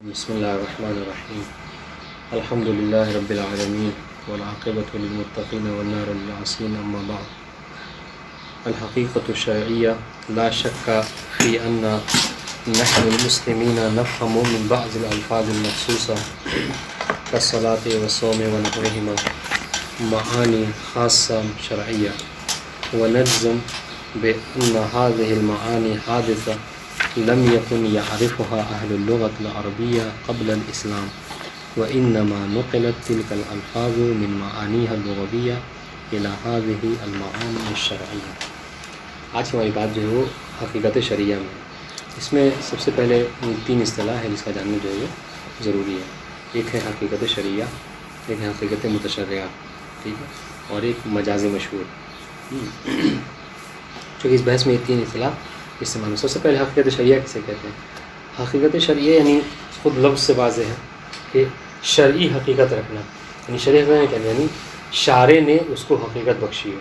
بسم اللہ الرحمن الرحیم الحمد للہ رب العالمین والعاقبۃ للمتقین والنار للعاصین اما بعد الحقیقۃ الشرعیہ لا شک فی ان نحن المسلمین نفهم من بعض الالفاظ المخصوصہ كالصلاة والصوم ونحوهما معانی خاصہ شرعیہ ونجزم بأن هذه المعانی حادثہ لم يكن يعرفها أهل اللغة العربية قبل الإسلام وإنما نقلت تلك الألفاظ من معانيها اللغوية إلى هذه المعاني الشرعية۔ آج ہماری بات جو ہے وہ حقیقت شرعیہ میں ہے۔ اس میں سب سے پہلے تین اصطلاح ہے جس کا جاننا جو ہے وہ ضروری ہے۔ ایک ہے حقیقت شرعیہ، ایک ہے حقیقت متشرعہ، ٹھیک ہے، اور ایک مجاز مشہور۔ چونکہ اس بحث میں یہ تین اصطلاح استعمال ہے۔ سب سے پہلے حقیقت شرعیہ کسے کہتے ہیں؟ حقیقت شرعیہ یعنی خود لفظ سے واضح ہے کہ شرعی حقیقت رکھنا، یعنی شرعی حقیقت کہتے ہیں یعنی شارع نے اس کو حقیقت بخشی ہو۔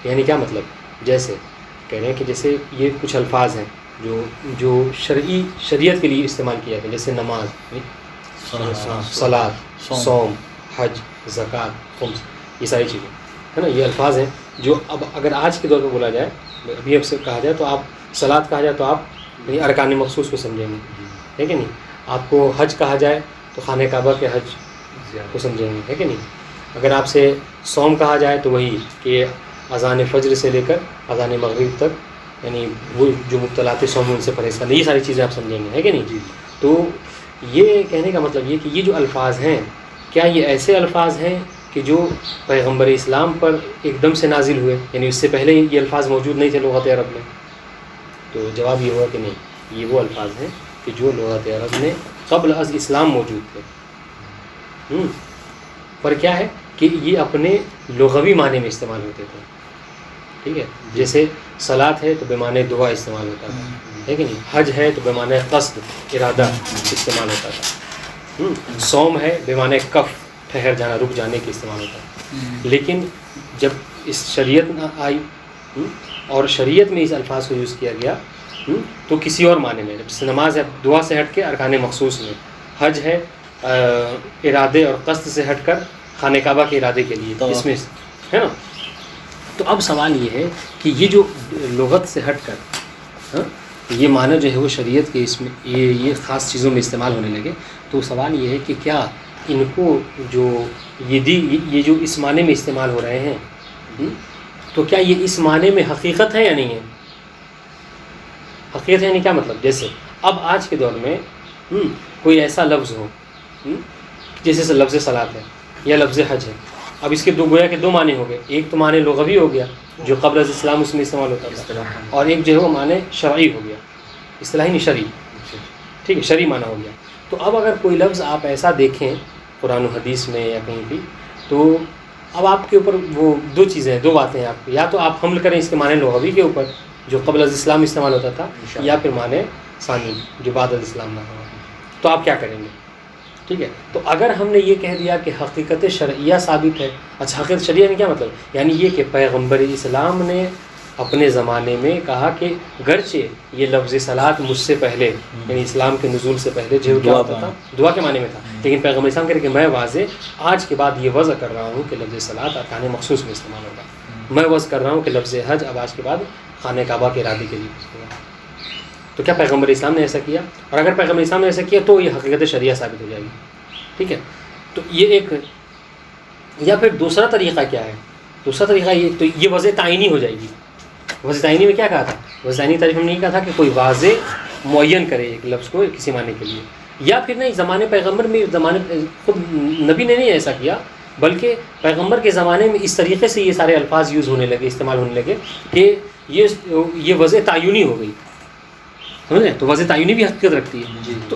یعنی کیا مطلب؟ جیسے کہہ رہے ہیں کہ جیسے یہ کچھ الفاظ ہیں جو شریعت کے لیے استعمال کیا گیا، جیسے نماز، صلاۃ، صوم، حج، زکوٰۃ، خمس، یہ ساری چیزیں ہے نا، یہ الفاظ ہیں جو اب اگر آج کے دور پہ بولا جائے، ابھی اب سے کہا جائے تو آپ صلاۃ کہا جائے تو آپ یعنی ارکان مخصوص کو سمجھیں گے، ہے کہ نہیں؟ آپ کو حج کہا جائے تو خانہ کعبہ کے حج کو سمجھیں گے، ہے کہ نہیں؟ اگر آپ سے صوم کہا جائے تو وہی کہ اذان فجر سے لے کر اذان مغرب تک، یعنی وہ جو مبتلات صوم ان سے پرہیز کرنا، یہ ساری چیزیں آپ سمجھیں گے، ہے کہ نہیں؟ تو یہ کہنے کا مطلب یہ کہ یہ جو الفاظ ہیں، کیا یہ ایسے الفاظ ہیں کہ جو پیغمبر اسلام پر ایک دم سے نازل ہوئے، یعنی اس سے پہلے یہ الفاظ موجود نہیں تھے لغت عرب میں؟ تو جواب یہ ہوا کہ نہیں، یہ وہ الفاظ ہیں کہ جو لغت عرب میں قبل از اسلام موجود تھے۔ پر کیا ہے کہ یہ اپنے لغوی معنی میں استعمال ہوتے تھے، ٹھیک ہے؟ جیسے صلاۃ ہے تو بے معنی دعا استعمال ہوتا تھا، ہے کہ نہیں؟ حج ہے تو بے معنی قصد، ارادہ استعمال ہوتا تھا۔ صوم ہے بے معنی کف، ٹھہر جانا، رک جانے کے استعمال ہوتا ہے۔ لیکن جب اس شریعت نہ آئی اور شریعت میں اس الفاظ کو یوز کیا گیا تو کسی اور معنی میں، جب نماز ہے دعا سے ہٹ کے ارکان مخصوص میں، حج ہے ارادے اور قصد سے ہٹ کر خانہ کعبہ کے ارادے کے لیے، اس میں ہے نا۔ تو اب سوال یہ ہے کہ یہ جو لغت سے ہٹ کر یہ معنی جو ہے وہ شریعت کے اس میں یہ خاص چیزوں میں استعمال ہونے لگے، تو سوال یہ ہے کہ کیا ان کو جو یہ جو اس معنی میں استعمال ہو رہے ہیں تو کیا یہ اس معنی میں حقیقت ہے یا نہیں ہے؟ حقیقت ہے یعنی کیا مطلب؟ جیسے اب آج کے دور میں کوئی ایسا لفظ ہو جیسے لفظ صلاۃ ہے یا لفظ حج ہے، اب اس کے گویا کے دو معنی ہو گئے، ایک تو معنی لغوی ہو گیا جو قبل از اسلام اس میں استعمال ہوتا تھا، اور ایک جو ہے وہ معنی شرعی ہو گیا، اصطلاحی نہیں شرعی، ٹھیک ہے، شرعی معنی ہو گیا۔ تو اب اگر کوئی لفظ آپ ایسا دیکھیں قرآن و حدیث میں یا کہیں بھی، تو اب آپ کے اوپر وہ دو چیزیں ہیں، دو باتیں ہیں آپ کو، یا تو آپ حمل کریں اس کے معنی لغوی کے اوپر جو قبل از اسلام استعمال ہوتا تھا، یا پھر معنی ثانی جو بعد از اسلام نہ ہوا، تو آپ کیا کریں گے؟ ٹھیک ہے، تو اگر ہم نے یہ کہہ دیا کہ حقیقت شرعیہ ثابت ہے، اچھا حقیقت شرعیہ میں کیا مطلب؟ یعنی یہ کہ پیغمبر اسلام نے اپنے زمانے میں کہا کہ گرچہ یہ لفظ صلاۃ مجھ سے پہلے یعنی اسلام کے نزول سے پہلے جو کیا ہوتا تھا دعا کے معنی میں تھا، لیکن پیغمبر اسلام کہہ رہے کہ میں واضح آج کے بعد یہ وضع کر رہا ہوں کہ لفظ صلاۃ ارکان مخصوص میں استعمال ہوگا، میں وضع کر رہا ہوں کہ لفظ حج اب آج کے بعد خانہ کعبہ کے ارادے کے لیے ہوگا۔ تو کیا پیغمبر اسلام نے ایسا کیا؟ اور اگر پیغمبر اسلام نے ایسا کیا تو یہ حقیقت شرعیہ ثابت ہو جائے گی، ٹھیک ہے؟ تو یہ ایک، یا پھر دوسرا طریقہ کیا ہے؟ دوسرا طریقہ یہ، تو یہ وضع تعینی ہو جائے گی۔ وضع تعینی میں کیا کہا تھا؟ وضع تعینی تعریف ہم نے یہ کہا تھا کہ کوئی واضح معین کرے ایک لفظ کو کسی معنی کے لیے، یا پھر نہیں زمانے پیغمبر میں خود نبی نے نہیں ایسا کیا، بلکہ پیغمبر کے زمانے میں اس طریقے سے یہ سارے الفاظ یوز ہونے لگے، استعمال ہونے لگے کہ یہ وضع تعینی ہو گئی، سمجھیں؟ تو وضع تعینی بھی حقیقت رکھتی ہے۔ تو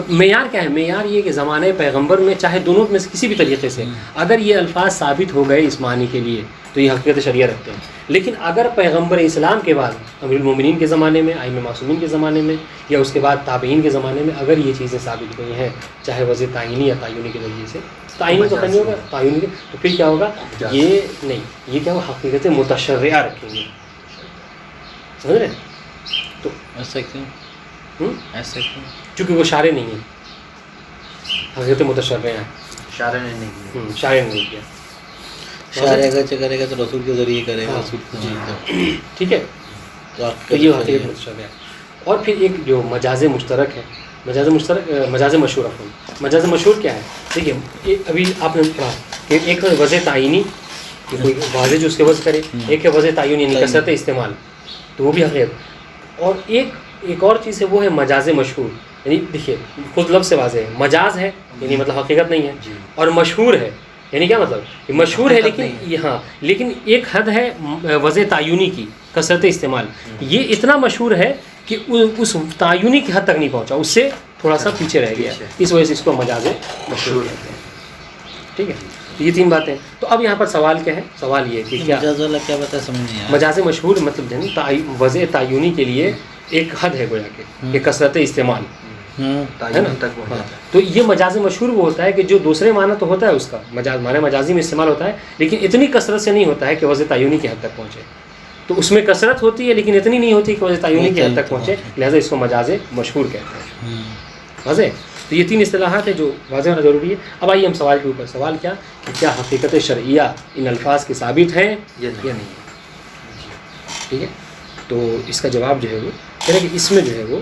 معیار کیا ہے؟ معیار یہ کہ زمانہ پیغمبر میں چاہے دونوں میں سے کسی بھی طریقے سے اگر یہ الفاظ ثابت ہو گئے اس معنی کے لیے تو یہ حقیقت شرعیہ رکھتے ہیں، لیکن اگر پیغمبر اسلام کے بعد امیر المومنین کے زمانے میں، ائمہ معصومین کے زمانے میں، یا اس کے بعد تابعین کے زمانے میں اگر یہ چیزیں ثابت ہوئی ہیں چاہے وضع تعینی یا تعینی کے ذریعے سے، تعینی تو نہیں ہوگا، تعینی تو پھر کیا ہوگا؟ یہ نہیں، یہ کیا ہوگا؟ حقیقت متشرعہ رکھیں گے، سمجھ رہے ہیں؟ تو ایسے چونکہ وہ شارع نہیں ہے، حقیقت متشرع ہیں، شارع نے نہیں کیا. شارع نے نہیں کیا. شارع اگرچہ کرے گا تو رسول کے ذریعے کرے گا، رسول کے ذریعے. ٹھیک ہے، تو یہ حقیقت متشرع ہے. اور پھر ایک جو مجاز مشترک ہے، مجاز مشہور افہم. مجاز مشہور کیا ہے؟ دیکھیے ابھی آپ نے پڑھا کہ ایک وضع تعینی کہ کوئی واضح جو اس کے وضع کرے، ایک ہے وضع تعینی یعنی کثرت استعمال، تو وہ بھی حقیقت. اور ایک اور چیز ہے وہ ہے مجاز مشہور. یعنی دیکھیے خود لفظ سے واضح ہے، مجاز ہے یعنی مطلب حقیقت نہیں ہے، اور مشہور ہے یعنی کیا مطلب مشہور ہے لیکن ہاں لیکن ایک حد ہے وضع تعینی کی، کثرت استعمال. یہ اتنا مشہور ہے کہ اس تعینی کی حد تک نہیں پہنچا، اس سے تھوڑا سا پیچھے رہ گیا، اس وجہ سے اس کو مجاز مشہور کہتے ہیں. ٹھیک ہے، یہ 3 باتیں. تو اب یہاں پر سوال کیا ہے؟ سوال یہ ہے کہ کیا مجاز والا کیا بتا سمجھ نہیں آیا. مجاز مشہور مطلب جو ہے وضع تعینی کے لیے ایک حد ہے گویا کہ کثرت استعمال ہے نا. تو یہ مجاز مشہور وہ ہوتا ہے کہ جو دوسرے معنی تو ہوتا ہے اس کا مجاز معنی مجازی میں استعمال ہوتا ہے، لیکن اتنی کثرت سے نہیں ہوتا ہے کہ وضع تعینی کی حد تک پہنچے. تو اس میں کثرت ہوتی ہے لیکن اتنی نہیں ہوتی کہ وضع تعینی کی حد تک پہنچے، لہٰذا اس کو مجاز مشہور کہتے ہیں. واضح؟ تو یہ 3 اصطلاحات ہیں جو واضح ہونا ضروری ہے. اب آئیے ہم سوال کے اوپر. سوال کیا کہ کیا حقیقت شرعیہ ان الفاظ کے ثابت ہیں یا نہیں؟ ٹھیک ہے، تو اس کا جواب جو ہے وہ کہہ رہے کہ اس میں جو ہے وہ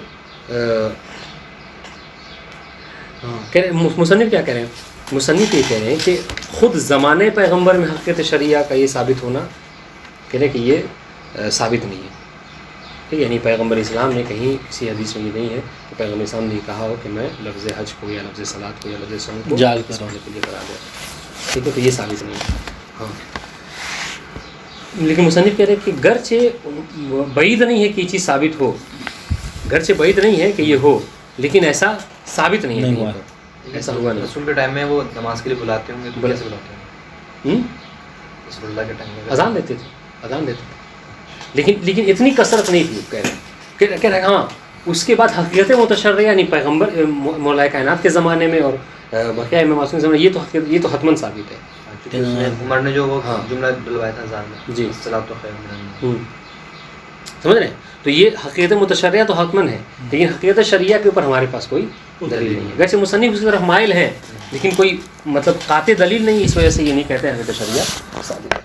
مصنف کیا کہہ رہے ہیں؟ مصنف یہ کہہ رہے ہیں کہ خود زمانے پیغمبر میں حقیقت شرعیہ کا یہ ثابت ہونا کہہ رہے کہ یہ ثابت نہیں ہے. ٹھیک ہے، یعنی پیغمبر اسلام نے کہیں کسی حدیث میں یہ نہیں ہے کہ پیغمبر اسلام نے کہا ہو کہ میں لفظ حج کو یا لفظ صلاۃ کو یا لفظ صوم کو جال کروانے کے لیے کرا دیا. ٹھیک ہے، تو یہ ثابت نہیں ہے. ہاں، لیکن مصنف کہہ رہے کہ گرچہ بعید نہیں ہے کہ یہ چیز ثابت ہو، گرچہ بعید نہیں ہے کہ یہ ہو، لیکن ایسا ثابت نہیں ہے کہیں پر، ایسا ہوا نہیں. رسول کے ٹائم میں وہ نماز کے لیے بلاتے ہوں گے تو کیسے بلاتے ہیں؟ رسول اللہ کے ٹائم میں اذان دیتے تھے لیکن اتنی کثرت نہیں تھی. کہہ رہے ہاں اس کے بعد حقیقت متشرعہ یعنی پیغمبر مولا کائنات کے زمانے میں اور بقیہ امام معصوم کے زمانے یہ تو حتماً ثابت ہے. عمر نے جو وہ جملہ بلوایا تھا اذان میں، جی الصلاۃ خیر من النوم، سمجھ رہے ہیں؟ تو یہ حقیقت متشرعہ تو حتماً ہے، لیکن حقیقت شرعیہ کے اوپر ہمارے پاس کوئی دلیل نہیں ہے. ویسے مصنف اس کی طرف مائل ہیں لیکن کوئی مطلب قاطع دلیل نہیں، اس وجہ سے یہ نہیں کہتے ہیں حقیقت شرعیہ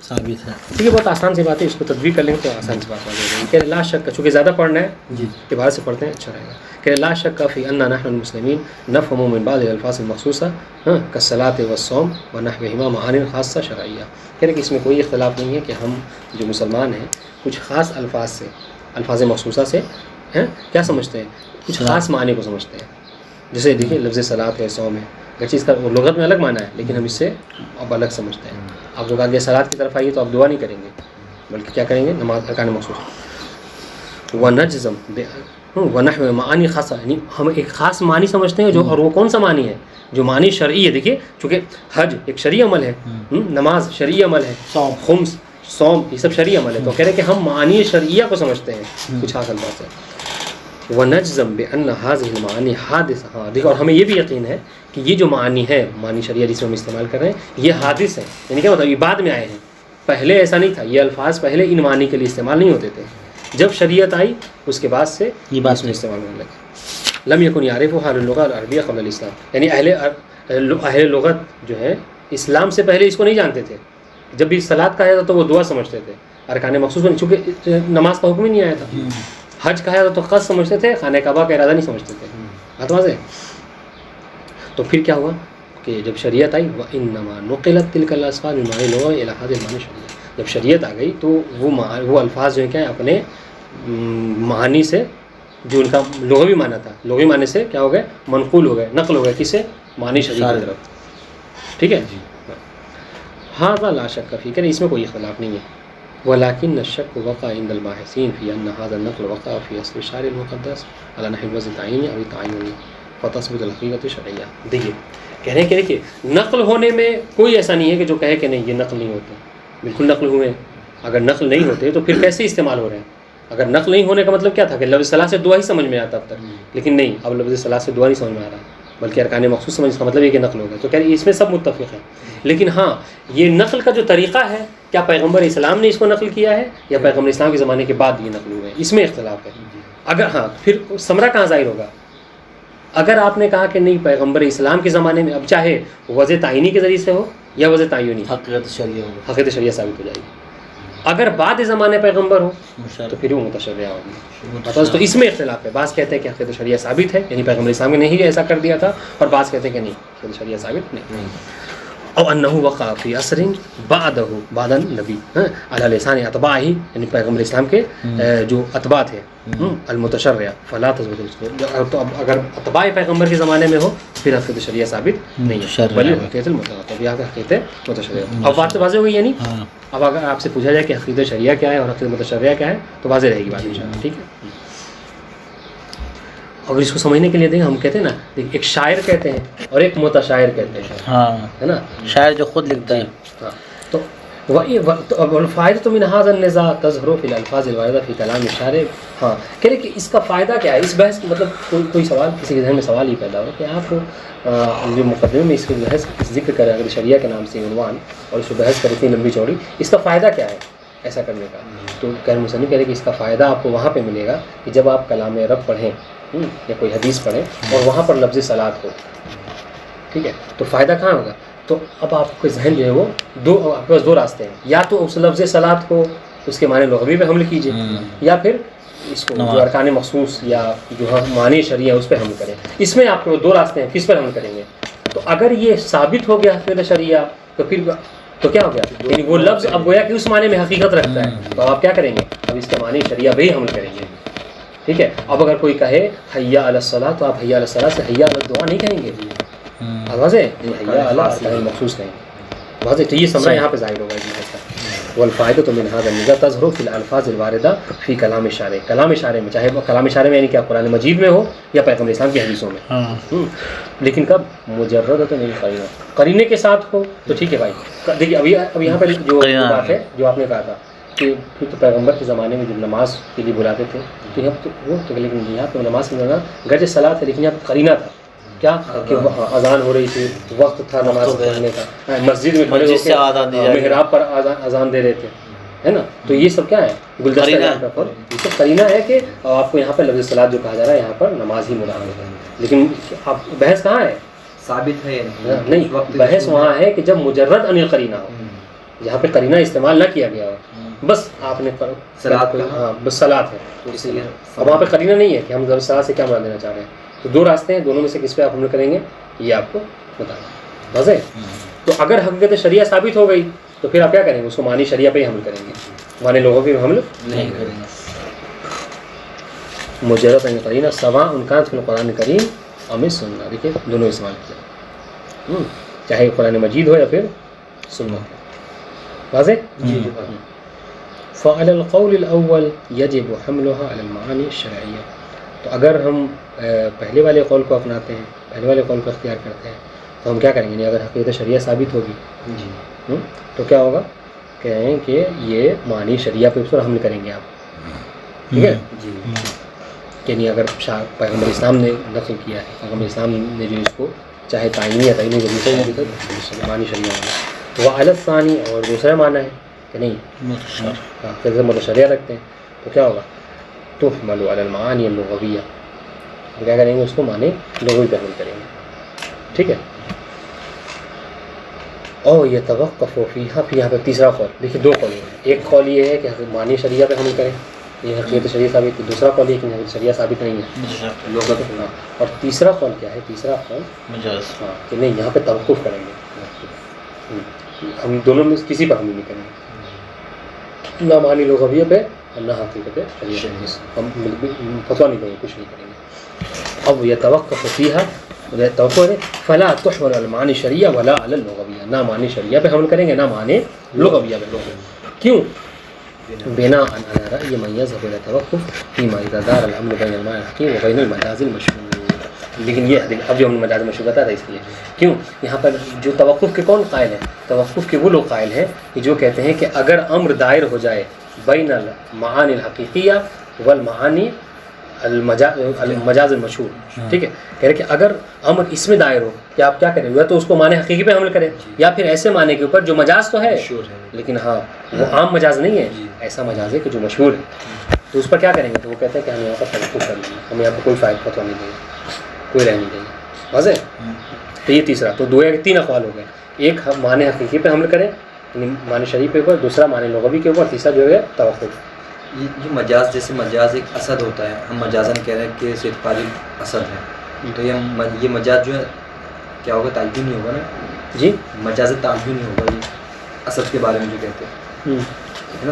ثابت ہے. ٹھیک ہے، بہت آسان سی بات ہے، اس کو تدبیر کر لیں تو آسان سی بات آ جائے گی. کہ لا شک، چونکہ زیادہ پڑھنا ہے جی اعتبار سے پڑھتے ہیں اچھا رہے گا. کہ لا شک فی ان نحن المسلمین نفهم من بعض الالفاظ المخصوصہ كالصلاۃ والصوم ونحوهما معانی خاصہ شرعیہ. کہہ رہے کہ اس میں کوئی اختلاف نہیں ہے کہ ہم جو مسلمان ہیں کچھ خاص الفاظ سے، الفاظ مخصوصہ سے کیا سمجھتے ہیں؟ کچھ خاص معنی کو سمجھتے ہیں. جیسے دیکھیے لفظ صلاۃ ہے، صوم ہے، اگرچہ اس کا لغت میں الگ معنی ہے لیکن ہم اس سے اب الگ سمجھتے ہیں. آپ جو کہا صلاۃ کی طرف آئیے تو آپ دعا نہیں کریں گے بلکہ کیا کریں گے؟ نماز ارکان مخصوص. ونجزم ونحو معانی خاصہ، یعنی ہم ایک خاص معنی سمجھتے ہیں جو، اور وہ کون سا معنی ہے؟ جو معنی شرعی ہے. دیکھیے چونکہ حج ایک شرعی عمل ہے، نماز شرعی عمل ہے، خمس صوم یہ سب شرعی عمل ہے. تو کہہ رہے کہ ہم معانی شرعیہ کو سمجھتے ہیں کچھ خاص الفاظ سے. ونجزم بان هذه المعانی حادثہ. ہاں دیکھو، اور ہمیں یہ بھی یقین ہے کہ یہ جو معانی ہے، معانی شرعیہ جس میں ہم استعمال کر رہے ہیں، یہ حادث ہے. یعنی کیا مطلب؟ یہ بعد میں آئے ہیں، پہلے ایسا نہیں تھا. یہ الفاظ پہلے ان معانی کے لیے استعمال نہیں ہوتے تھے، جب شریعت آئی اس کے بعد سے یہ بات میں استعمال ہونے لگے. لم یکن یعرف حال اللغة العربیہ قبل الاسلام، یعنی اہل لغت جو ہے اسلام سے پہلے اس کو نہیں جانتے تھے. جب بھی صلاۃ کہا جاتا تو وہ دعا سمجھتے تھے، ارکان مخصوص میں، چونکہ نماز کا حکم ہی نہیں آیا تھا. حج کہا جاتا تو قصد سمجھتے تھے، خانہ کعبہ کا ارادہ نہیں سمجھتے تھے. بات واضح ہے؟ تو پھر کیا ہوا کہ جب شریعت آئی، وَإِنَّمَا نُقِلَتْ تِلْكَ الْأَلْفَاظُ مِنْ مَعَانِ اللُّغَةِ إِلَىٰ هَذِهِ الْمَعَانِ الشَّرْعِيَّةِ. جب شریعت آ گئی تو وہ الفاظ جو ہیں کیا اپنے معانی سے، جو ان کا لغوی معنی تھا، لغوی معنی سے کیا ہو گئے؟ منقول ہو گئے، نقل ہو گئے. کس سے؟ معنی شرعی کی طرف. ٹھیک ہے، هذا لا شک فی، کہ اس میں کوئی اختلاف نہیں ہے. ولكن الشك وقع عند الباحثين في أن هذا النقل وقع في أصل الشارع المقدس على نحو الوضع التعييني أو التعيني فتثبت الحقيقة الشرعية. دیکھیے کہہ رہے ہیں کہ دیکھیے نقل ہونے میں کوئی ایسا نہیں ہے کہ جو کہے کہ نہیں یہ نقل نہیں ہوتے، بالکل نقل ہوئے. اگر نقل نہیں ہوتے تو پھر کیسے استعمال ہو رہے ہیں؟ اگر نقل نہیں ہونے کا مطلب کیا تھا کہ لفظ صلاح سے دعا ہی سمجھ میں آتا اب تک، لیکن نہیں، اب لفظ صلاح سے دعا نہیں سمجھ میں آ رہا بلکہ ارکان مخصوص سمجھ کا مطلب یہ کہ نقل ہوگا. تو کہہ رہے اس میں سب متفق ہیں. لیکن ہاں یہ نقل کا جو طریقہ ہے، کیا پیغمبر اسلام نے اس کو نقل کیا ہے یا پیغمبر اسلام کے زمانے کے بعد یہ نقل ہوئے ہیں، اس میں اختلاف ہے. اگر ہاں پھر ثمرہ کہاں ظاہر ہوگا؟ اگر آپ نے کہا کہ نہیں پیغمبر اسلام کے زمانے میں، اب چاہے وضع تعینی کے ذریعے سے ہو یا وضع تعینی، حقیقت شریعہ ہوگا، حقیقت شریعہ ثابت ہو جائے گی. اگر بعد زمانے پیغمبر ہو تو پھر وہ متشرعہ ہوگی. تو اس میں اختلاف ہے. بعض کہتے ہیں کہ حقیقت شریعہ ثابت ہے، یعنی پیغمبر اسلام نے نہیں ایسا کر دیا تھا، اور بعض کہتے ہیں کہ نہیں، حقیقت شریعہ ثابت نہیں. او انہ وقع فی عصر بعدہ بعد النبی علی لسان اتباعہ، یعنی پیغمبر اسلام کے جو اتباع تھے المتشرع فلا تثبت. تو اب اگر اتباع پیغمبر کے زمانے میں ہو پھر حقیقت شریعہ ثابت نہیں ہے، بلکہ حقیقت المتشرع. اب یہاں پہ حقیقت متشرع. اب بات واضح ہو گئی یعنی. اب اگر آپ سے پوچھا جائے کہ حقیقت شریعہ کیا ہے اور حقیقت متشرع کیا ہے تو واضح رہے گی بات انشاءاللہ. ٹھیک ہے. اگر اس کو سمجھنے کے لیے دیکھیں، ہم کہتے ہیں نا ایک شاعر کہتے ہیں اور ایک متشاعر کہتے ہیں، ہاں ہے نا. شاعر جو خود لکھتا ہے. ہاں تو الفائدۃ من هذا النزاع تظہر فی الالفاظ الواردہ فی کلام الشارع. ہاں کہہ رہے کہ اس کا فائدہ کیا ہے اس بحث کی. مطلب کوئی سوال کسی کے ذہن میں سوال ہی پیدا ہو کہ آپ جو مقدمے میں اس کے بحث ذکر کریں اگر شریعہ کے نام سے عنوان اور اس کو بحث کریں اتنی لمبی چوڑی، اس کا فائدہ کیا ہے ایسا کرنے کا؟ تو غیر مصنف کہہ رہے کہ اس کا فائدہ آپ کو وہاں پہ ملے گا کہ جب آپ کلام رب پڑھیں یا کوئی حدیث پڑھیں اور وہاں پر لفظ صلاۃ ہو. ٹھیک ہے. تو فائدہ کہاں ہوگا؟ تو اب آپ کے ذہن جو ہے وہ آپ کے پاس دو راستے ہیں. یا تو اس لفظ صلاۃ کو اس کے معنی لغوی پہ حمل کیجیے، یا پھر اس کو جو ارکان مخصوص یا جو معنی شرعیہ اس پہ حمل کریں. اس میں آپ کے دو راستے ہیں، کس پر حمل کریں گے. تو اگر یہ ثابت ہو گیا حقیقت شرعیہ تو پھر تو کیا ہو گیا؟ یعنی وہ لفظ اب گویا کہ اس معنی میں حقیقت رکھتا ہے، تو آپ کیا کریں گے؟ اب اس کے معنی شرعیہ پہ ہی حمل کریں گے. ٹھیک ہے. اب اگر کوئی کہے حیا علی الصلاۃ تو آپ حیا علی الصلاۃ سے حیا علی الدعاء نہیں کہیں گے. واضح ہے؟ حیا علی ارکان مخصوص کہیں گے. واضح. تو یہ سمرہ یہاں پہ ظاہر ہوگا اس بحث کا. والفائدۃ من هذا النزاع تظہر فی الالفاظ الواردہ فی کلام الشارع. کلام شارع میں، چاہے وہ کلام شارع میں یعنی کیا قرآن مجید میں ہو یا پیغمبر اسلام کی حدیثوں میں. لیکن کب؟ مجرد نہیں قرینہ، قرینے کے ساتھ ہو تو ٹھیک ہے بھائی. دیکھیے اب یہاں پہ جو بات ہے جو آپ نے کہا تھا کہ پھر تو پیغمبر کے زمانے میں جب نماز کے لیے بلاتے تھے تو یہاں تو وہ تو، لیکن یہاں پہ نماز کے دوران گرج صلاۃ ہے، لیکن یہاں پہ قرینہ تھا کیا کہ اذان ہو رہی تھی، وقت تھا نماز پڑھنے کا، مسجد میں کھڑے ہو کے محراب پر اذان دے رہے تھے، ہے نا. تو یہ سب کیا ہے؟ گلدستہ. یہ سب قرینہ ہے کہ آپ کو یہاں پر لفظ صلاۃ جو کہا جا رہا ہے یہاں پر نماز ہی مراد ہے. لیکن اب بحث کہاں ہے؟ ثابت ہے نہیں، بحث وہاں ہے کہ جب مجرد ان قرینہ ہو، جہاں پہ قرینہ استعمال نہ کیا گیا ہو، بس آپ نے ہاں بس صلاۃ ہے. اب وہاں پہ قرینہ نہیں ہے کہ ہم صلاۃ سے کیا مراد لینا چاہ رہے ہیں. تو دو راستے ہیں، دونوں میں سے کس پہ آپ حمل کریں گے یہ آپ کو بتانا. واضح. تو اگر حقیقت شریعہ ثابت ہو گئی تو پھر آپ کیا کریں گے؟ اس کو معنی شریعہ پہ ہی حمل کریں گے، معنی لوگوں پہ حمل نہیں کریں گے. مجرد ان قرینہ سواء کانت فی القرآن کریم ام السنہ. دیکھیے دونوں استعمال کیا، چاہے قرآن مجید ہو یا پھر سنت. واضح. فعلى القول الاول يجب حملها على المعاني الشرعیہ. تو اگر ہم پہلے والے قول کو اپناتے ہیں، پہلے والے قول کو اختیار کرتے ہیں تو ہم کیا کریں گے؟ یعنی اگر حقیقت شریعہ ثابت ہوگی تو کیا ہوگا؟ کہیں کہ یہ معنی شریعہ پہ اس پر حمل کریں گے آپ. ٹھیک ہے. یعنی اگر پیغمبر اسلام نے نقل کیا ہے، پیغمبر اسلام نے جو اس کو چاہے تعینی یا تعینی معنی شریعہ ہے. وہ علت ثانی اور دوسرا معنی ہے کہ نہیں متشرعہ رکھتے ہیں تو کیا ہوگا؟ تحمل علی المعانی اللغویہ. کیا کریں گے؟ اس کو معنی لغوی پہ حمل کریں گے. ٹھیک ہے. اور یہ توقف فیہا، پھر یہاں پہ تیسرا قول. دیکھیے دو قول ہیں. ایک قول یہ ہے کہ معنی شریعہ پہ حمل کریں، یہ حقیقت شریعہ ثابت ہے. دوسرا قول یہ کہ حقیقت شریعہ ثابت نہیں ہے. اور تیسرا قول کیا ہے؟ تیسرا قول مجاز. ہاں کہ نہیں، یہاں پہ توقف کریں گے، ہم دونوں میں کسی پر حمل نہیں کریں گے، نہ معنی لغویہ پہ اور نہ حقیقت شریعہ. ہم فتویٰ نہیں دیں گے، کچھ نہیں کریں گے. اب یہ توقف فیہا توقع ہے فلا تحمل علی المعانی شریعہ ولا علی اللغویہ. نہ معنی شریعہ پہ حمل کریں گے نہ معنی لغویہ پہ. کیوں؟ بنا علی رأی من یذهب الی التوقف فیما اذا دار الامر بین المعنی الحقیقی و بین المجاز المشہور. لیکن یہ اب جو ہم نے مجاز مشہور بتا تھا اس لیے کیوں یہاں پر جو توقف کے کون قائل ہیں؟ توقف کے وہ لوگ قائل ہیں کہ جو کہتے ہیں کہ اگر امر دائر ہو جائے بین المعانی الحقیقیہ والمعانی المجاز المشہور. ٹھیک ہے. کہہ رہے کہ اگر امر اس میں دائر ہو کہ آپ کیا کریں، یا تو اس کو معنی حقیقی پہ حمل کریں یا پھر ایسے معنی کے اوپر جو مجاز تو ہے لیکن ہاں وہ عام مجاز نہیں ہے، ایسا مجاز ہے کہ جو مشہور ہے. تو اس پر کیا کریں گے؟ تو وہ کہتے ہیں کہ ہم یہاں پر توقف کر لیں گے، ہم یہاں پر کوئی فائدہ فتویٰ نہیں دیں گے، کوئی رہ نہیں دیں گے. واضح؟ تو یہ تیسرا. تو دو یا تین اقوال ہو گئے. ایک معنی حقیقی پہ حمل کریں یعنی معنی شرعی کے اوپر، دوسرا معنی لغوی کے اوپر، تیسرا جو ہے توقف. یہ مجاز، جیسے مجاز ایک اسد ہوتا ہے، ہم مجازن کہہ رہے ہیں کہ سید قالب اسد ہے، تو یہ مجاز جو ہے کیا ہوگا؟ تعین نہیں ہوگا نا جی، مجاز تعین نہیں ہوگا. یہ اسد کے بارے میں جو کہتے ہیں ہے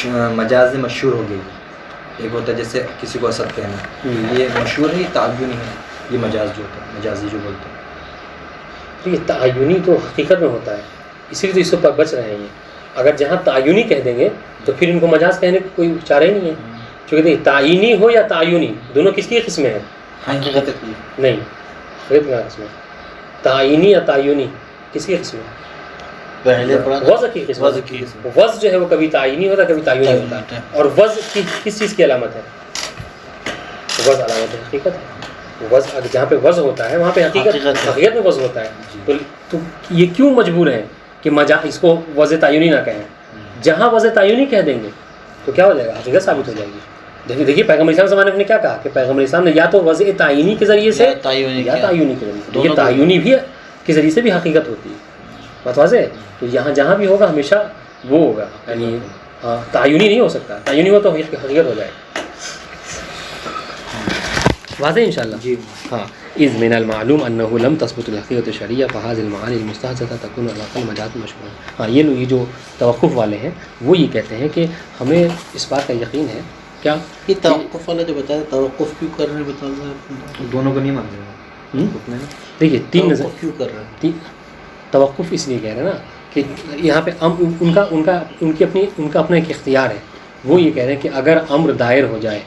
نا، مجاز مشہور ہو گئی. ایک ہوتا ہے جیسے کسی کو اسد کہنا، یہ مشہور ہے، یہ تعینی ہے. یہ مجاز جو ہوتا ہے، مجازی جو بولتے ہیں، تو یہ تعینی تو حقیقت میں ہوتا ہے، اسی لیے تو اس سے بچ رہے ہیں یہ. اگر جہاں تعینی کہہ دیں گے تو پھر ان کو مجاز کہنے کا کوئی چارہ ہی نہیں ہے. چونکہ تعینی ہو یا تعینی، دونوں کس کی قسمیں ہیں؟ حقیقت نہیں، حقیقت کی قسم ہے. تعینی یا تعینی کس کی قسم ہے؟ پہلے پڑھا وضع کی قسم. وضع جو ہے وہ کبھی تعینی ہوتا ہے، کبھی تعینی ہوتا ہے. اور وضع کس چیز کی علامت ہے؟ وضع علامت ہے حقیقت ہے. وضع جہاں پہ وضع ہوتا ہے وہاں پہ حقیقت میں وضع ہوتا ہے. تو یہ کیوں مجبور ہیں کہ اس کو وضع تعینی نہ کہیں؟ جہاں وضع تعینی کہہ دیں گے تو کیا ہو جائے گا؟ حقیقت ثابت ہو جائے گی. دیکھیے پیغمبر اسلام زمانے میں نے کیا کہا کہ پیغمبر اسلام نے یا تو وضع تعینی کے ذریعے سے یا تعینی کے ذریعے سے. یہ تعینی بھی کے ذریعے سے بھی حقیقت ہوتی ہے. بات واضح ہے؟ تو جہاں بھی ہوگا ہمیشہ وہ ہوگا، یعنی تعینی نہیں ہو سکتا. تعینی ہو تو حقیقت ہو جائے. واضح انشاءاللہ. جی ہاں. اذ من المعلوم انه لم تثبت الحقیقت الشرعیہ فهذه المعانی المستحدثة تكون على الاقل مجاز مشروع. ہاں، یہ جو توقف والے ہیں وہ یہ کہتے ہیں کہ ہمیں اس بات کا یقین ہے. کیا یہ توقف والا جو بتا رہے توقف کیوں کر رہے ہیں بتا رہے دونوں کو نہیں مان رہے. دیکھیے تین نظر کیوں کر رہے ہیں؟ توقف اس لیے کہہ رہے ہیں نا کہ یہاں پہ ان کا اپنا ایک اختیار ہے. وہ یہ کہہ رہے ہیں کہ اگر امر دائر ہو جائے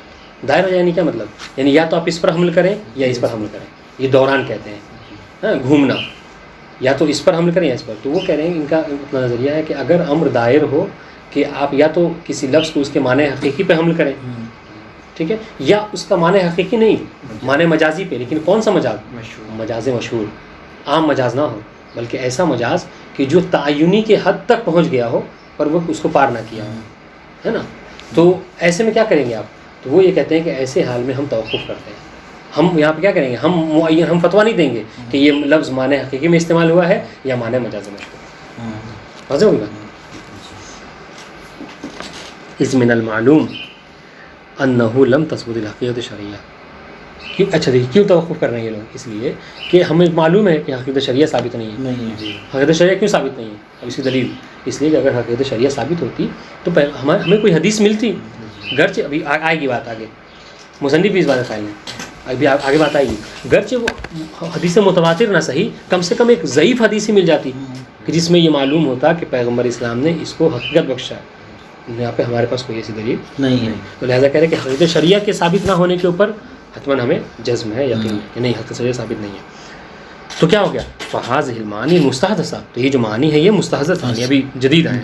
یعنی کیا مطلب؟ یعنی یا تو آپ اس پر حمل کریں یا اس پر حمل کریں. یہ دوران کہتے ہیں گھومنا، یا تو اس پر حمل کریں یا اس پر. تو وہ کہہ رہے ہیں ان کا اپنا نظریہ ہے کہ اگر امر دائر ہو کہ آپ یا تو کسی لفظ کو اس کے معنی حقیقی پہ حمل کریں، ٹھیک ہے، یا اس کا معنی حقیقی نہیں، معنی مجازی پہ. لیکن کون سا مجاز؟ مجاز مشہور. عام مجاز نہ ہو بلکہ ایسا مجاز کہ جو تعینی کے حد تک پہنچ گیا ہو پر وہ اس کو پار نہ کیا ہو، ہے نا. تو ایسے میں کیا کریں گے آپ؟ تو وہ یہ کہتے ہیں کہ ایسے حال میں ہم توقف کرتے ہیں. ہم یہاں پہ کیا کریں گے؟ ہم معین ہم فتویٰ نہیں دیں گے کہ یہ لفظ معنی حقیقی میں استعمال ہوا ہے یا معنی مجاز مشہور. واضح ہوگا. اذ من المعلوم انه لم تثبت الحقیقت الشرعیہ. کیوں؟ اچھا دیکھیے کیوں توقف کر رہے ہیں یہ لوگ؟ اس لیے کہ ہمیں معلوم ہے کہ حقیقت شرعیہ ثابت نہیں ہے. حقیقت شرعیہ کیوں ثابت نہیں ہے؟ اب اس کی دلیل اس لیے کہ اگر حقیقت شرعیہ ثابت ہوتی تو ہمیں کوئی حدیث ملتی. گرچہ ابھی آئے گی بات آگے، مصنف بھی اس بات قائل ہے، ابھی آگے بات آئے گی. گرچہ وہ حدیث متواتر نہ صحیح، کم سے کم ایک ضعیف حدیث ہی مل جاتی کہ جس میں یہ معلوم ہوتا کہ پیغمبر اسلام نے اس کو حقیقت بخشا ہے. یہاں پہ ہمارے پاس کوئی ایسی دلیل نہیں ہے. تو لہٰذا کہہ رہے کہ حقیقت شرعیہ کے ثابت نہ ہونے کے اوپر حتماً ہمیں جزم ہے، یقین ہے کہ نہیں حقیقت شرعیہ ثابت نہیں ہے. تو کیا ہو گیا؟ فہذہ المعانی المستحدثہ. تو یہ جو معنی ہے یہ مستحدث ہے، ابھی جدید ہیں،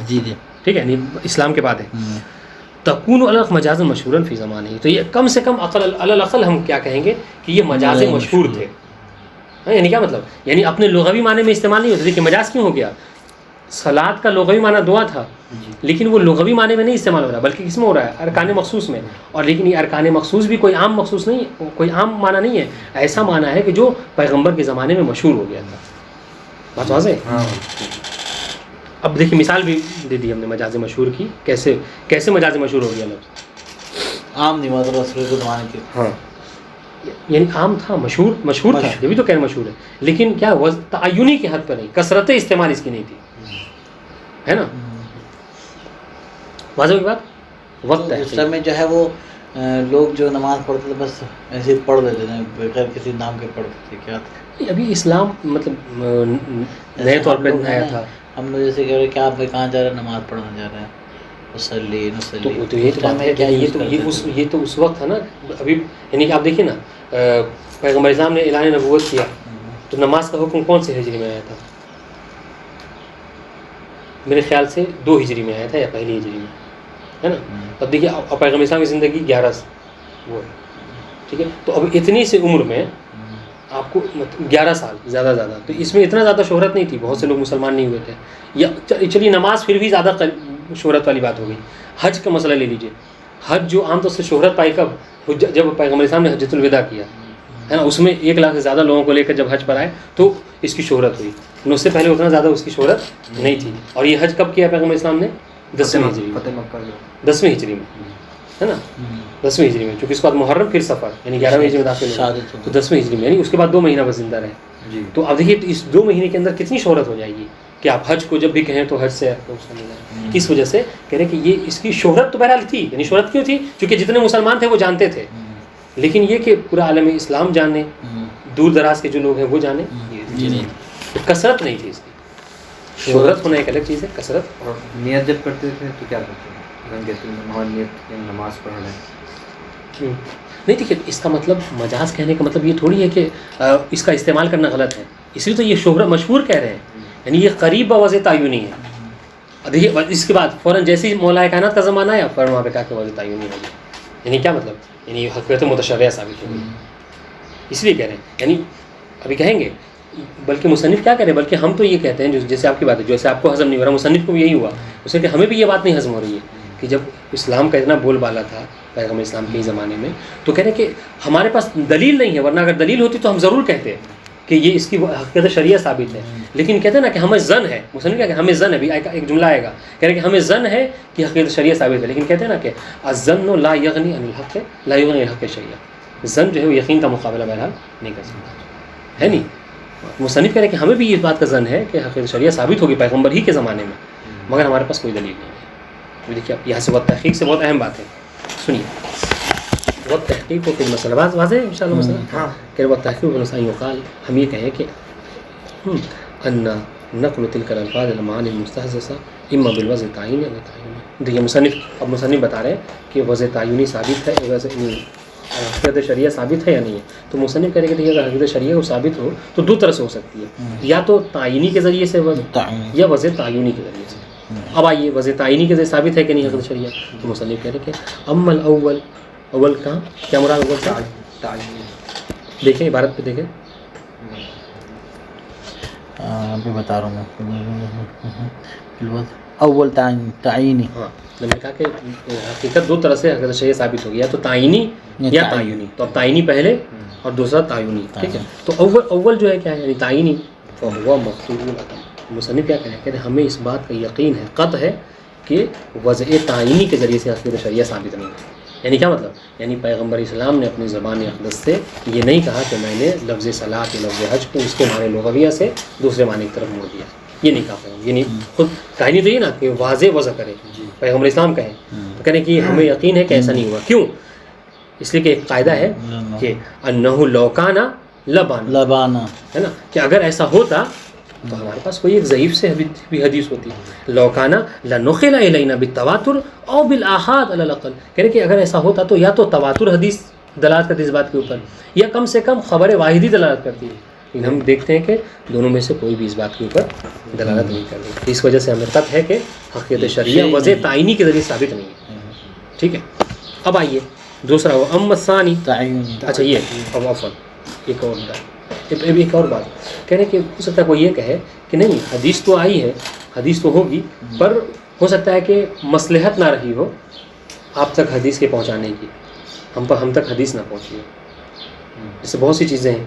ٹھیک ہے، یعنی اسلام کے بعد ہے. تکون الگ مجاز مشہور فی زمانے ہی. تو یہ کم سے کم الاقل ہم کیا کہیں گے کہ یہ مجاز مشہور تھے. یعنی کیا مطلب؟ یعنی اپنے لغوی معنی میں استعمال نہیں ہوتے. دیکھیے مجاز کیوں ہو گیا؟ صلاۃ کا لغوی معنی دعا تھا، لیکن وہ لغوی معنی میں نہیں استعمال ہو رہا بلکہ کس میں ہو رہا ہے؟ ارکان مخصوص میں. اور لیکن یہ ارکان مخصوص بھی کوئی عام مخصوص نہیں، کوئی عام معنی نہیں ہے. ایسا معنی ہے کہ جو پیغمبر کے زمانے میں مشہور ہو گیا تھا. بات واضح؟ اب دیکھیے مثال بھی دے دی ہم نے مجاز مشہور کی. کیسے مجاز مشہور ہو گیا لفظ؟ عام نہیں ہوا رسول کو زمانے کے. ہاں، یعنی عام تھا، مشہور تھا، یہ بھی تو کہنا مشہور ہے. لیکن کیا تعینی کے حد پر نہیں، کثرت استعمال اس کی نہیں تھی، ہے نا. واضح کی بات. وقت ہے اس میں جو ہے وہ لوگ جو نماز پڑھتے تھے بس ایسے پڑھ دیتے تھے بغیر کسی نام کے پڑھتے تھے. کیا تھا ابھی اسلام مطلب نئے طور پہ آیا تھا. ہم لوگ جیسے کہہ رہے کہ آپ کہاں جا رہے ہیں؟ نماز پڑھنا جا رہے ہیں. نسلی تو یہ تو بات ہے کہ یہ تو اس وقت ہے نا. ابھی یعنی کہ آپ دیکھیے نا، پیغمبر اسلام نے اعلان نبوت کیا تو نماز کا حکم کون سے ہجری میں آیا تھا؟ میرے خیال سے 2 ہجری میں آیا تھا یا پہلی ہجری میں، ہے نا. اب دیکھیے پیغمبر اسلام کی زندگی 11 وہ ہے، ٹھیک ہے. تو اب اتنی سی عمر میں آپ کو 11 سال زیادہ، تو اس میں اتنا زیادہ شہرت نہیں تھی، بہت سے لوگ مسلمان نہیں ہوئے تھے. یا چلیے نماز پھر بھی زیادہ شہرت والی بات ہو گئی. حج کا مسئلہ لے لیجئے حج جو عام طور سے شہرت پائی کب، جب پیغمبر اسلام نے حجۃ الوداع کیا ہے نا، اس میں 1 لاکھ سے زیادہ لوگوں کو لے کر جب حج پر آئے تو اس کی شہرت ہوئی، اس سے پہلے اتنا زیادہ اس کی شہرت نہیں تھی. اور یہ حج کب کیا پیغمبر اسلام نے؟ 10ویں ہجری میں. فتح مکہ جو 10ویں ہجری میں ہے نا، 10ویں ہجری میں، چونکہ اس کے بعد محرم پھر سفر یعنی 11ویں ہجری میں داخل ہوا تو 10ویں ہجری میں، یعنی اس کے بعد 2 مہینہ بس زندہ رہے. جی. تو اب دیکھیے اس 2 مہینے کے اندر کتنی شہرت ہو جائے گی کہ آپ حج کو جب بھی کہیں تو حج سے آپ کو مل جائے. اس وجہ سے کہہ رہے ہیں کہ یہ اس کی شہرت تو بہرحال تھی، یعنی شہرت کیوں تھی؟ چونکہ جتنے مسلمان تھے وہ جانتے تھے، لیکن یہ کہ پورا عالم اسلام جانے، دور دراز کے جو لوگ ہیں وہ جانے، کثرت نہیں تھی اس کی. شہرت ہونا ایک الگ چیز ہے، کثرت. اور نیت جب کرتے تھے تو کیا کرتے ہیں؟ کہتے ہیں نیت نماز پڑھ لیں. نہیں دیکھیے اس کا مطلب مجاز کہنے کا مطلب یہ تھوڑی ہے کہ اس کا استعمال کرنا غلط ہے، اس لیے تو یہ شہرت مشہور کہہ رہے ہیں، یعنی یہ قریب بوضع تعینی ہے. دیکھیے اس کے بعد فوراً جیسے ہی مولا کائنات کا زمانہ ہے فوراً وہاں پہ کہا کہ وضع تعینی ہوگی. یعنی کیا مطلب؟ یعنی حقیقت متشرعہ ثابت ہوگی، اس لیے کہہ رہے ہیں. یعنی ابھی کہیں گے، بلکہ مصنف کیا کہہ رہے ہیں، بلکہ ہم تو یہ کہتے ہیں جیسے آپ کی بات ہے، جیسے آپ کو ہضم نہیں ہو رہا مصنف کو بھی یہی ہوا، اسے کہ ہمیں بھی یہ بات نہیں ہضم ہو رہی ہے کہ جب اسلام کا اتنا بول بالا تھا پیغمبر اسلام کے زمانے میں تو کہہ رہے کہ ہمارے پاس دلیل نہیں ہے، ورنہ اگر دلیل ہوتی تو ہم ضرور کہتے کہ یہ اس کی حقیقت شریعہ ثابت ہے. لیکن کہتے ہیں نا کہ ہمیں ظن ہے، مصنف کیا کہ ہمیں ظن ہے، بھی ایک جملہ آئے گا کہہ رہے کہ ہمیں ظن ہے کہ حقیقت شریعہ ثابت ہے، لیکن کہتے ہیں نا کہ الظن لا یغنی عن الحق لا یغنی عن الحق شیئا. ظن جو ہے وہ یقین کا مقابلہ بہرحال نہیں کر سکتا ہے. نہیں مصنف کہہ رہے کہ ہمیں بھی اس بات کا ظن ہے کہ حقیقت شریعہ ثابت ہوگی پیغمبر ہی کے زمانے میں، مگر ہمارے پاس کوئی دلیل نہیں ہے. دیکھیے یہاں سے بہت تحقیق سے بہت اہم بات ہے، سنیے بہت تحقیق ہو کہ مسئلہ بات واضح ہے ان شاء اللہ. مسئلہ ہاں کہ بہت تحقیق ہونا چاہیے. وقال ہم یہ کہیں کہ ان نقل تلک الالفاظ المعانی المستحدثہ اما بالوضع تعینی یا تعینی. دیکھیے مصنف بتا رہے ہیں کہ وضع تعینی ثابت ہے، حقیقت شریعہ ثابت ہے یا نہیں ہے. تو مصنف کہہ رہے کہ اگر حقیقت شریعہ کو ثابت ہو تو 2 طرح سے ہو سکتی ہے، یا تو تعینی کے ذریعے سے یا وضع تعینی کے ذریعے سے. اب آئیے وضع تعینی کے ذریعے ثابت ہے کہ نہیں حقیقت شریعہ. تو مصنف کہہ رہے کہ اما الاول، اول کہاں کیا مراد اول سے؟ دیکھیں عبارت پہ دیکھیں، ابھی بتا رہا ہوں. اول تعینی، ہاں میں نے کہا کہ حقیقت 2 طرح سے حقیقت شریعہ ثابت ہوگی، یا تو تعینی یا تعینی. تو اب تعینی پہلے اور دوسرا تعینی، ٹھیک ہے. تو اول جو ہے کیا ہے، یعنی تعینی فهو مقصود العدم. مصنف کیا کہہ رہے ہیں، ہمیں اس بات کا یقین ہے، قطع ہے کہ وضع تعینی کے ذریعے سے حقیقت شریعہ ثابت نہیں ہے. یعنی کیا مطلب؟ یعنی پیغمبر اسلام نے اپنی زبان اقدس سے یہ نہیں کہا کہ میں نے لفظ صلاۃ یا لفظ حج کو اس کے معنی لغویہ سے دوسرے معنی کی طرف موڑ دیا، یہ نہیں کہا. یعنی خود کہانی تو یہ نا کہ واضح وضع کرے پیغمبر اسلام کہیں تو کہنے کہ ہمیں یقین ہے کہ ایسا نہیں ہوا. کیوں؟ اس لیے کہ ایک قاعدہ ہے کہ انہ لو کان لبانا، ہے نا، کہ اگر ایسا ہوتا تو ہمارے پاس کوئی ایک ضعیف سے بھی حدیث ہوتی. لو کان لنقل الینا بالتواتر او بالاحاد علی الاقل. کہہ رہے کہ اگر ایسا ہوتا تو یا تو تواتر حدیث دلالت کرتی اس بات کے اوپر، یا کم سے کم خبر واحدی دلالت کرتی ہے. لیکن ہم دیکھتے ہیں کہ دونوں میں سے کوئی بھی اس بات کے اوپر دلالت نہیں کر رہی. اس وجہ سے ہمیں قطع ہے کہ حقیقت شریعہ وضع تعینی کے ذریعے ثابت نہیں ہے. ٹھیک ہے. اب آئیے دوسرا وہ اما ثانی تعینی. اچھا یہ اب عفوا ایک اور بات کہہ رہے کہ ہو سکتا ہے کوئی یہ کہے کہ نہیں حدیث تو آئی ہے، حدیث تو ہوگی، پر ہو سکتا ہے کہ مصلحت نہ رہی ہو آپ تک حدیث کے پہنچانے کی، ہم تک حدیث نہ پہنچی ہو. جیسے بہت سی چیزیں ہیں،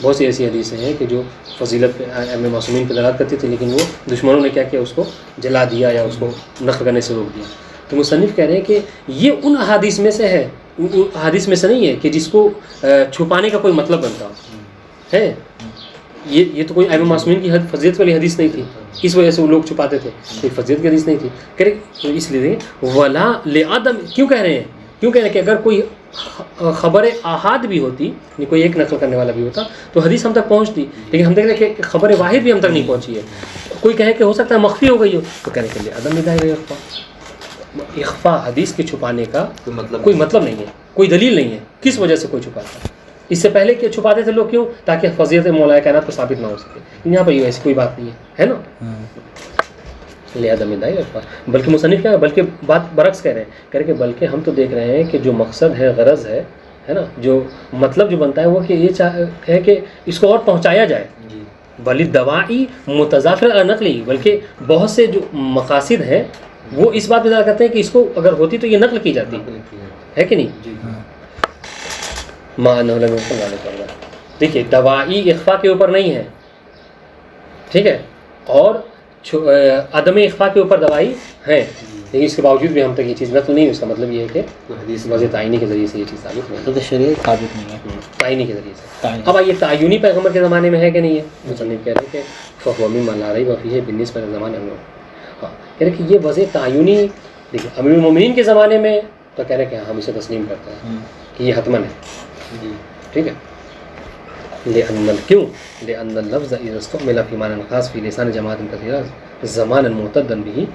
بہت سی ایسی حدیثیں ہیں کہ جو فضیلت پہ معصومین پہ دلالت کرتی تھی، لیکن وہ دشمنوں نے کیا کیا، اس کو جلا دیا یا اس کو نقل کرنے سے روک دیا. تو مصنف کہہ رہے ہیں کہ یہ ان احادیث میں سے ہے، احادیث میں سے نہیں ہے کہ جس کو چھپانے کا کوئی مطلب بنتا ہے. یہ تو کوئی ائمہ معصومین کی فضیلت والی حدیث نہیں تھی، اس وجہ سے وہ لوگ چھپاتے تھے، کوئی فضیلت کی حدیث نہیں تھی. کہہ رہے اس لیے ولا لعدم، کیوں کہہ رہے ہیں؟ کیوں کہہ رہے ہیں کہ اگر کوئی خبر آحاد بھی ہوتی، یعنی کوئی ایک نقل کرنے والا بھی ہوتا تو حدیث ہم تک پہنچتی، لیکن ہم دیکھ رہے کہ خبر واحد بھی ہم تک نہیں پہنچی ہے. کوئی کہے کہ ہو سکتا ہے مخفی ہو گئی ہو، تو کہنے کے لیے عدم ادعاء اخفا، حدیث کے چھپانے کا کوئی مطلب نہیں ہے، کوئی دلیل نہیں ہے. کس وجہ سے کوئی چھپاتا ہے؟ اس سے پہلے کہ چھپاتے تھے لوگ، کیوں؟ تاکہ فضیلت مولا کائنات کو ثابت نہ ہو سکے. یہاں پر ایسی کوئی بات نہیں ہے نا. لہذا مدعی اخفا، بلکہ مصنف کیا ہے، بلکہ بات برعکس کہہ رہے ہیں، کہہ رہے کہ بلکہ ہم تو دیکھ رہے ہیں کہ جو مقصد ہے، غرض ہے نا، جو مطلب جو بنتا ہے وہ کہ یہ ہے کہ اس کو اور پہنچایا جائے. بل دوائی متضافر نقلی، بلکہ بہت سے جو مقاصد ہیں وہ اس بات پہ زیادہ کرتے ہیں کہ اس کو اگر ہوتی تو یہ نقل کی جاتی ہے کہ نہیں. جی دیکھیے دوائی اخفا کے اوپر نہیں ہے, ٹھیک ہے, اور عدم اخفا کے اوپر دوائی ہے, لیکن اس کے باوجود بھی ہم تک یہ چیز نقل نہیں. اس کا مطلب یہ ہے کہ وضع تعینی کے ذریعے سے یہ چیز ثابت نہیں تو شریعت ثابت نہیں ہے تعینی کے ذریعے سے. اب یہ تعینی پیغمبر کے زمانے میں ہے کہ نہیں ہے؟ مصنف کہہ رہے ہیں کہ فہو مما لا ریب فیہ بالنسبۃ للزمانہ میں. ہاں کہہ رہے کہ یہ وضع تعینی دیکھیے امیر المومنین کے زمانے میں تو کہہ رہے کہ ہم اسے تسلیم کرتے ہیں کہ یہ حتماً ہے, ٹھیک ہے. کیوں؟ لأن اللفظ اذا استعمل في معنى خاص في لسان جماعت كثيرة زمانا معتدا به